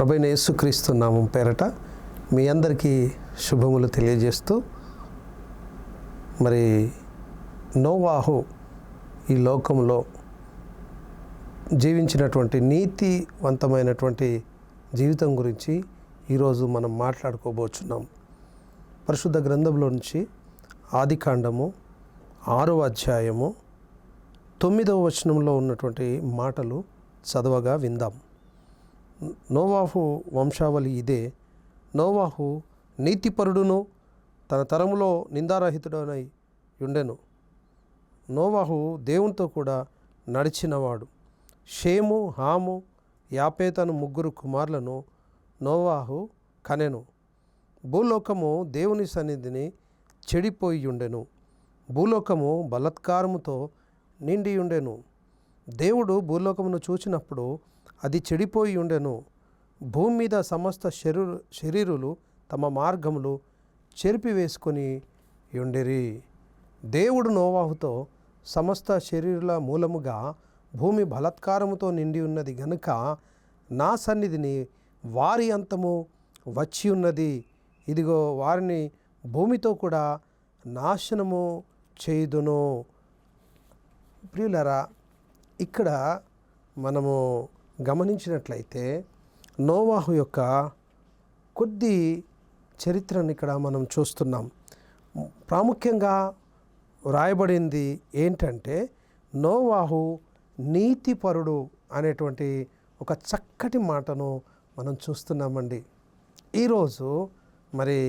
ప్రభువైన యేసుక్రీస్తు నామం పేరట మీ అందరికీ శుభములు తెలియజేస్తూ, మరి నోవాహు ఈ లోకంలో జీవించినటువంటి నీతివంతమైనటువంటి జీవితం గురించి ఈరోజు మనం మాట్లాడుకోబోతున్నాం. పరిశుద్ధ గ్రంథంలో నుంచి ఆదికాండము 6వ అధ్యాయము 9వ వచనంలో ఉన్నటువంటి మాటలు చదవగా విందాం. నోవాహు వంశావళి ఇదే. నోవాహు నీతిపరుడును తన తరములో నిందారహితుడనై ఉండెను. నోవాహు దేవునితో కూడా నడిచినవాడు. షేము, హాము, యాపేతను ముగ్గురు కుమారులను నోవాహు కనెను. భూలోకము దేవుని సన్నిధిని చెడిపోయి ఉండెను. భూలోకము బలాత్కారముతో నిండి ఉండెను. దేవుడు భూలోకమును చూచినప్పుడు అది చెడిపోయి ఉండెను. భూమి మీద సమస్త శరీరులు తమ మార్గములు చెరిపివేసుకొని ఉండెరి. దేవుడు నోవాహుతో, సమస్త శరీరుల మూలముగా భూమి బలాత్కారముతో నిండి ఉన్నది గనుక నా సన్నిధిని వారి అంతము వచ్చి ఉన్నది. ఇదిగో వారిని భూమితో కూడా నాశనము చేయుదును. ప్రియులారా, ఇక్కడ మనము గమనించినట్లయితే నోవాహు యొక్క కొద్ది చరిత్రను ఇక్కడ మనం చూస్తున్నాం. ప్రాముఖ్యంగా వ్రాయబడింది ఏంటంటే, నోవాహు నీతిపరుడు అనేటువంటి ఒక చక్కటి మాటను మనం చూస్తున్నామండి. ఈరోజు మరి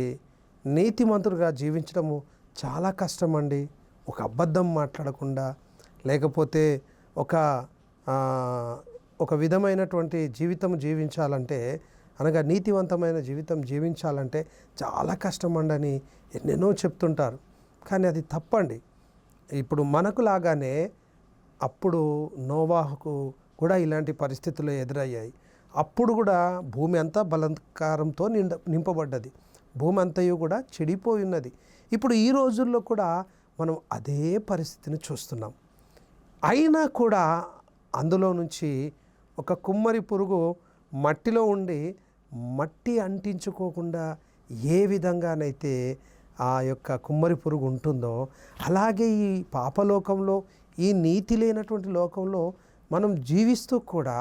నీతిమంతుడుగా జీవించడము చాలా కష్టమండి. ఒక అబద్ధం మాట్లాడకుండా, లేకపోతే ఒక విధమైనటువంటి జీవితం జీవించాలంటే, అనగా నీతివంతమైన జీవితం జీవించాలంటే చాలా కష్టమండని ఎన్నెన్నో చెప్తుంటారు. కానీ అది తప్పండి. ఇప్పుడు మనకు లాగానే అప్పుడు నోవాహుకు కూడా ఇలాంటి పరిస్థితులు ఎదురయ్యాయి. అప్పుడు కూడా భూమి అంతా బలాత్కారంతో నింపబడ్డది. భూమి అంతయు కూడా చెడిపోయి ఉన్నది. ఇప్పుడు ఈ రోజుల్లో కూడా మనం అదే పరిస్థితిని చూస్తున్నాం. అయినా కూడా అందులో నుంచి ఒక కుమ్మరి పురుగు మట్టిలో ఉండి మట్టి అంటించుకోకుండా ఏ విధంగానైతే ఆ యొక్క కుమ్మరి పురుగు ఉంటుందో, అలాగే ఈ పాపలోకంలో, ఈ నీతి లేనటువంటి లోకంలో మనం జీవిస్తూ కూడా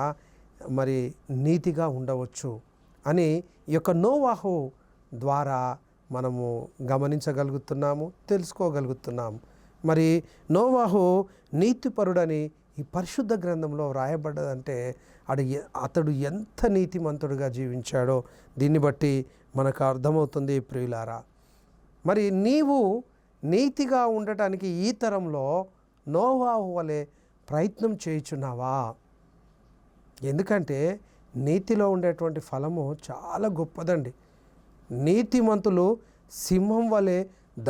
మరి నీతిగా ఉండవచ్చు అని ఈ యొక్క నోవాహు ద్వారా మనము గమనించగలుగుతున్నాము, తెలుసుకోగలుగుతున్నాము. మరి నోవాహు నీతిపరుడని ఈ పరిశుద్ధ గ్రంథంలో వ్రాయబడ్డదంటే అతడు ఎంత నీతిమంతుడుగా జీవించాడో దీన్ని బట్టి మనకు అర్థమవుతుంది. ప్రియులారా, మరి నీవు నీతిగా ఉండటానికి ఈ తరంలో నోవాహు వలె ప్రయత్నం చేయుచున్నావా? ఎందుకంటే నీతిలో ఉండేటువంటి ఫలము చాలా గొప్పదండి. నీతిమంతులు సింహం వలె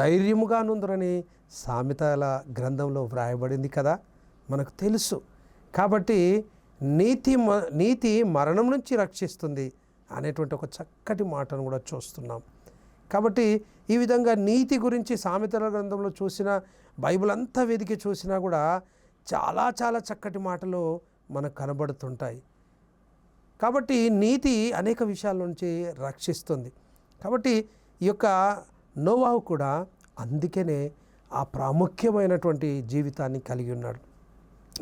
ధైర్యముగా నుందురని సామెతల గ్రంథంలో వ్రాయబడింది కదా, మనకు తెలుసు. కాబట్టి నీతి మరణం నుంచి రక్షిస్తుంది అనేటువంటి ఒక చక్కటి మాటను కూడా చూస్తున్నాం. కాబట్టి ఈ విధంగా నీతి గురించి సామెతల గ్రంథంలో చూసిన, బైబిల్ అంతా వెతికి చూసినా కూడా చాలా చాలా చక్కటి మాటలు మనకు కనబడుతుంటాయి. కాబట్టి నీతి అనేక విషయాల నుంచి రక్షిస్తుంది. కాబట్టి ఈ యొక్క నోవాహు కూడా అందుకనే ఆ ప్రాముఖ్యమైనటువంటి జీవితాన్ని కలిగి ఉన్నాడు.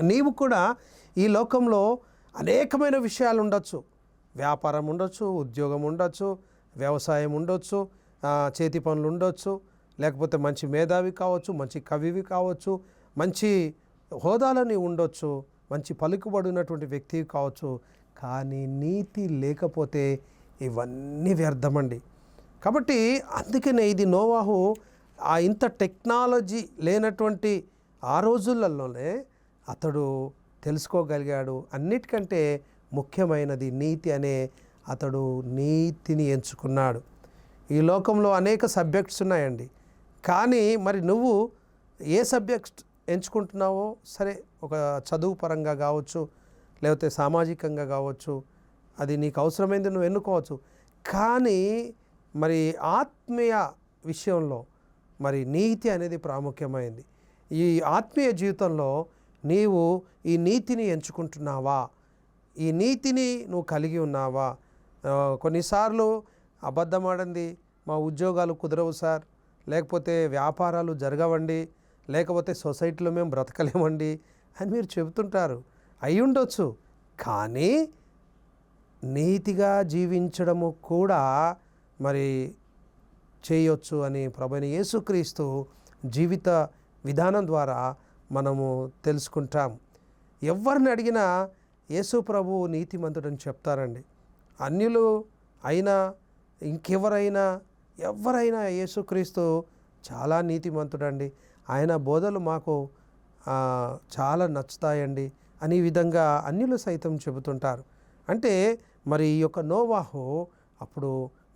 నీవు కూడా ఈ లోకంలో అనేకమైన విషయాలు ఉండొచ్చు. వ్యాపారం ఉండొచ్చు, ఉద్యోగం ఉండొచ్చు, వ్యవసాయం ఉండొచ్చు, చేతి పనులు ఉండొచ్చు, లేకపోతే మంచి మేధావి కావచ్చు, మంచి కవివి కావచ్చు, మంచి హోదాలని ఉండొచ్చు, మంచి పలుకుబడినటువంటి వ్యక్తి కావచ్చు. కానీ నీతి లేకపోతే ఇవన్నీ వ్యర్థమండి. కాబట్టి అందుకనే ఇది నోవాహు ఇంత టెక్నాలజీ లేనటువంటి ఆ రోజులలోనే అతడు తెలుసుకోగలిగాడు. అన్నిటికంటే ముఖ్యమైనది నీతి అనే అతడు నీతిని ఎంచుకున్నాడు. ఈ లోకంలో అనేక సబ్జెక్ట్స్ ఉన్నాయండి. కానీ మరి నువ్వు ఏ సబ్జెక్ట్ ఎంచుకుంటున్నావో సరే, ఒక చదువు పరంగా కావచ్చు, లేకపోతే సామాజికంగా కావచ్చు, అది నీకు అవసరమైంది నువ్వు ఎన్నుకోవచ్చు. కానీ మరి ఆత్మీయ విషయంలో మరి నీతి అనేది ప్రాముఖ్యమైంది. ఈ ఆత్మీయ జీవితంలో నీవు ఈ నీతిని ఎంచుకుంటున్నావా? ఈ నీతిని నువ్వు కలిగి ఉన్నావా? కొన్నిసార్లు అబద్ధం ఆడండి, మా ఉద్యోగాలు కుదరవు సార్, లేకపోతే వ్యాపారాలు జరగవండి, లేకపోతే సొసైటీలో మేము బ్రతకలేమండి అని మీరు చెబుతుంటారు. అయి ఉండొచ్చు, కానీ నీతిగా జీవించడము కూడా మరి చేయొచ్చు అని ప్రభువైన యేసుక్రీస్తు జీవిత విధానం ద్వారా మనము తెలుసుకుంటాం. ఎవరిని అడిగినా యేసు ప్రభువు నీతిమంతుడని చెప్తారండి. అన్యులు అయినా ఇంకెవరైనా ఎవరైనా యేసుక్రీస్తు చాలా నీతిమంతుడండి, ఆయన బోధలు మాకు చాలా నచ్చుతాయండి అని విధంగా అన్యులు సైతం చెబుతుంటారు. అంటే మరి ఈ యొక్క నోవాహు అప్పుడు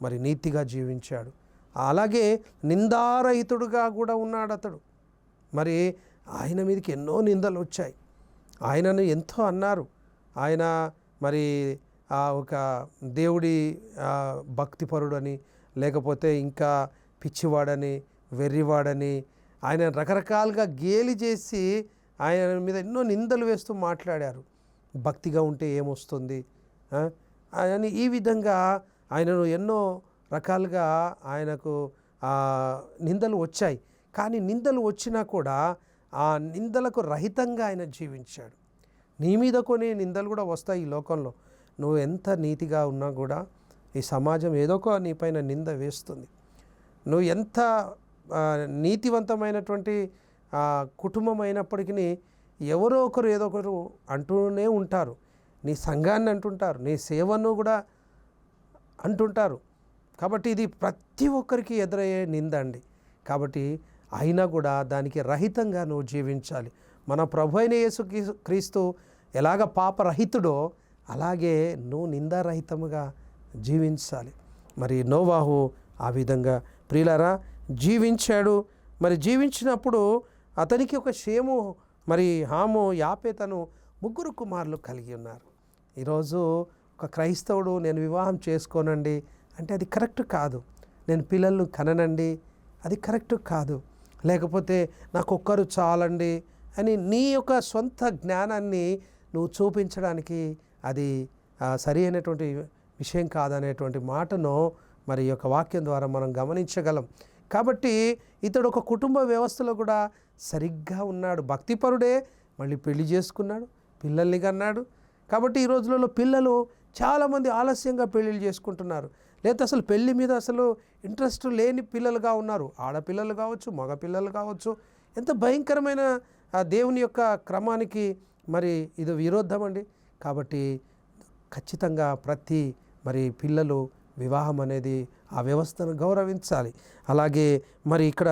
మరి నీతిగా జీవించాడు. అలాగే నిందారహితుడుగా కూడా ఉన్నాడు అతడు. మరి ఆయన మీదకి ఎన్నో నిందలు వచ్చాయి, ఆయనను ఎంతో అన్నారు. ఆయన మరి ఒక దేవుడి భక్తిపరుడని, లేకపోతే ఇంకా పిచ్చివాడని, వెర్రివాడని ఆయన రకరకాలుగా గేలి చేసి ఆయన మీద ఎన్నో నిందలు వేస్తూ మాట్లాడారు. భక్తిగా ఉంటే ఏమొస్తుంది అని ఈ విధంగా ఆయనను ఎన్నో రకాలుగా ఆయనకు నిందలు వచ్చాయి. కానీ నిందలు వచ్చినా కూడా ఆ నిందలకు రహితంగా ఆయన జీవించాడు. నీ మీద కొన్ని నిందలు కూడా వస్తాయి ఈ లోకంలో. నువ్వు ఎంత నీతిగా ఉన్నా కూడా ఈ సమాజం ఏదో ఒక నీపైన నింద వేస్తుంది. నువ్వు ఎంత నీతివంతమైనటువంటి కుటుంబం అయినప్పటికీ ఎవరో ఒకరు ఏదో ఒకరు అంటూనే ఉంటారు. నీ సంఘాన్ని అంటుంటారు, నీ సేవను కూడా అంటుంటారు. కాబట్టి ఇది ప్రతి ఒక్కరికి ఎదురయ్యే నింద అండి. కాబట్టి అయినా కూడా దానికి రహితంగా నువ్వు జీవించాలి. మన ప్రభు అయిన యేసు క్రీస్తు ఎలాగ పాపరహితుడో అలాగే నువ్వు నిందారహితముగా జీవించాలి. మరి నోవాహు ఆ విధంగా ప్రియులారా జీవించాడు. మరి జీవించినప్పుడు అతనికి ఒక షేము, మరి హాము, యాపేతను 3 కుమారులు కలిగి ఉన్నారు. ఈరోజు ఒక క్రైస్తవుడు నేను వివాహం చేసుకోనండి అంటే అది కరెక్ట్ కాదు. నేను పిల్లలను కననండి అది కరెక్ట్ కాదు. లేకపోతే నాకు ఒక్కరు చాలండి అని నీ యొక్క సొంత జ్ఞానాన్ని నువ్వు చూపించడానికి అది సరి అయినటువంటి విషయం కాదనేటువంటి మాటను మరి యొక్క వాక్యం ద్వారా మనం గమనించగలం. కాబట్టి ఇతడు ఒక కుటుంబ వ్యవస్థలో కూడా సరిగ్గా ఉన్నాడు. భక్తిపరుడే, మళ్ళీ పెళ్లి చేసుకున్నాడు, పిల్లల్ని కన్నాడు. కాబట్టి ఈ రోజులలో పిల్లలు చాలామంది ఆలస్యంగా పెళ్ళిళ్ళు చేసుకుంటున్నారు, లేదా అసలు పెళ్ళి మీద అసలు ఇంట్రెస్ట్ లేని పిల్లలుగా ఉన్నారు. ఆడపిల్లలు కావచ్చు, మగ పిల్లలు కావచ్చు. ఎంత భయంకరమైన దేవుని యొక్క క్రమానికి మరి ఇది విరోధం అండి. కాబట్టి ఖచ్చితంగా ప్రతి మరి పిల్లలు వివాహం అనేది ఆ వ్యవస్థను గౌరవించాలి. అలాగే మరి ఇక్కడ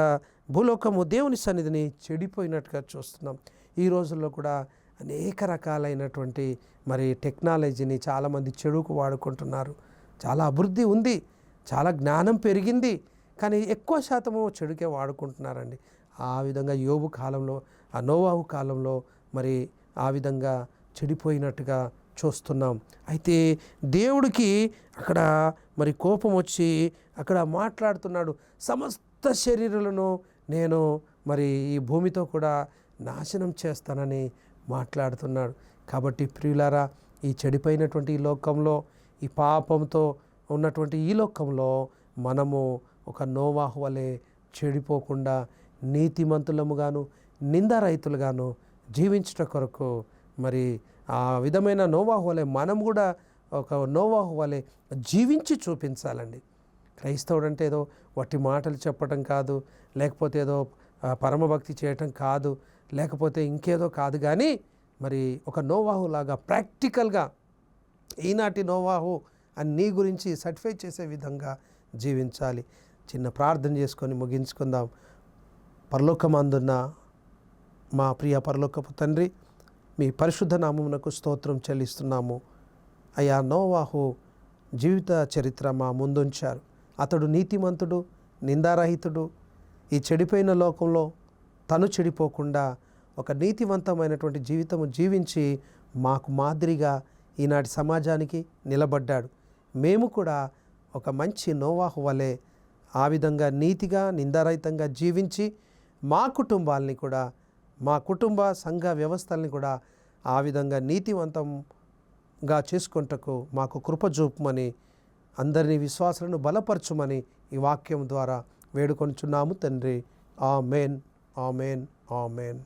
భూలోకము దేవుని సన్నిధిని చెడిపోయినట్టుగా చూస్తున్నాం. ఈ రోజుల్లో కూడా అనేక రకాలైనటువంటి మరి టెక్నాలజీని చాలామంది చెడుకు వాడుకుంటున్నారు. చాలా అభివృద్ధి ఉంది, చాలా జ్ఞానం పెరిగింది, కానీ ఎక్కువ శాతము చెడుకే వాడుకుంటున్నారండి. ఆ విధంగా యోబు కాలంలో, ఆ నోవాహు కాలంలో మరి ఆ విధంగా చెడిపోయినట్టుగా చూస్తున్నాం. అయితే దేవుడికి అక్కడ మరి కోపం వచ్చి అక్కడ మాట్లాడుతున్నాడు, సమస్త శరీరాలను నేను మరి ఈ భూమితో కూడా నాశనం చేస్తానని మాట్లాడుతున్నాడు. కాబట్టి ప్రియులారా, ఈ చెడిపోయినటువంటి ఈ లోకంలో, ఈ పాపంతో ఉన్నటువంటి ఈ లోకంలో మనము ఒక నోవాహు వలె చెడిపోకుండా నీతిమంతులముగాను నిందారహితులుగాను జీవించుట కొరకు మరి ఆ విధమైన నోవాహు వలె మనం కూడా ఒక నోవాహు వలె జీవించి చూపించాలండి. క్రైస్తవుడు అంటే ఏదో వట్టి మాటలు చెప్పటం కాదు, లేకపోతే ఏదో పరమభక్తి చేయటం కాదు, లేకపోతే ఇంకేదో కాదు, కానీ మరి ఒక నోవాహులాగా ప్రాక్టికల్గా ఈనాటి నోవాహు అని నీ గురించి సర్టిఫై చేసే విధంగా జీవించాలి. చిన్న ప్రార్థన చేసుకొని ముగించుకుందాం. పరలోకమందున్న మా ప్రియ పరలోకపు తండ్రి, మీ పరిశుద్ధ నామమునకు స్తోత్రం చెల్లిస్తున్నాము. అయ్యా, నోవాహు జీవిత చరిత్ర మా ముందుంచారు. అతడు నీతిమంతుడు, నిందారహితుడు. ఈ చెడిపోయిన లోకంలో తను చెడిపోకుండా ఒక నీతివంతమైనటువంటి జీవితము జీవించి మాకు మాదిరిగా ఈనాటి సమాజానికి నిలబడ్డాడు. మేము కూడా ఒక మంచి నోవాహు వలె ఆ విధంగా నీతిగా నిందారహితంగా జీవించి మా కుటుంబాలని కూడా, మా కుటుంబ సంఘ వ్యవస్థల్ని కూడా ఆ విధంగా నీతివంతంగా చేసుకుంటకు మాకు కృప చూపమని అందరినీ విశ్వాసులను బలపరచుమని ఈ వాక్యం ద్వారా వేడుకొంచున్నాము తండ్రి. ఆమేన్, ఆమేన్, ఆమేన్.